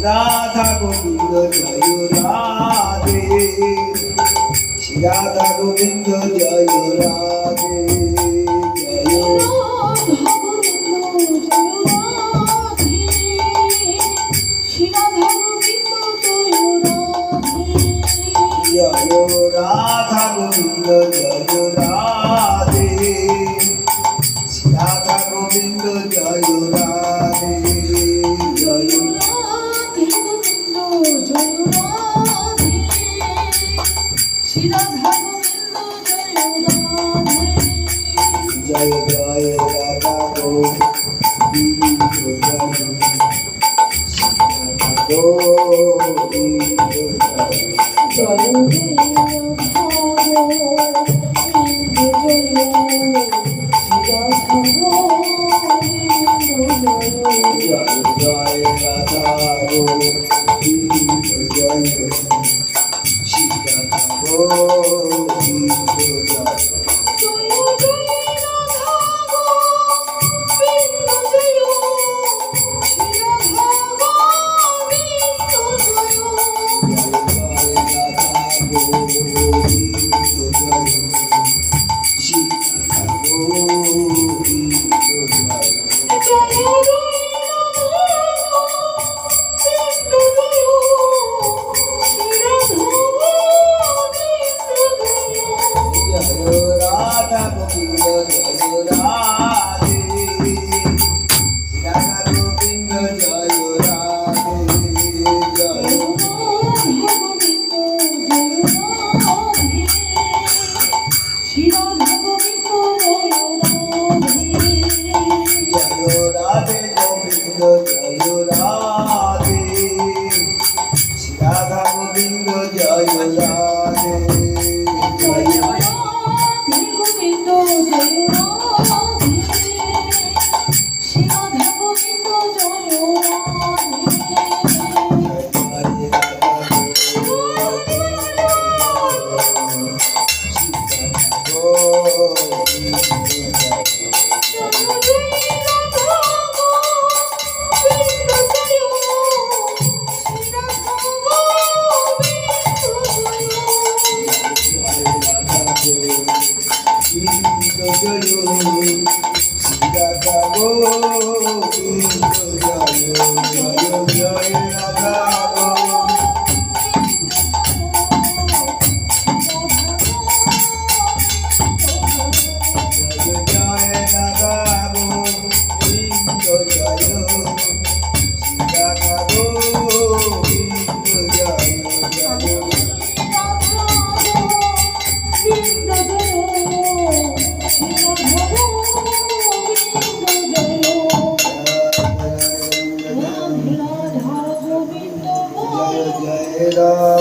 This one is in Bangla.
রাধা গোবিন্দ জয় রাধে শ্রী রাধা গোবিন্দ জয় রাধে জয় রাধা গোবিন্দ জয় রাধে শ্রী রাধা গোবিন্দ জয় রাধে জয় রাধা গোবিন্দ জয় রাধে শ্রী রাধা গোবিন্দ জয় রাধে জয় জয় জয় রাধা গোবিন্দ জয় রাধা গোবিন্দ জয় শ্রী রাধা গোবিন্দ জয় রাধা গোবিন্দ জয় রাধে জয় গোবিন্দ জয় রাধে শ্রী রাধা গোবিন্দ জয় রাধা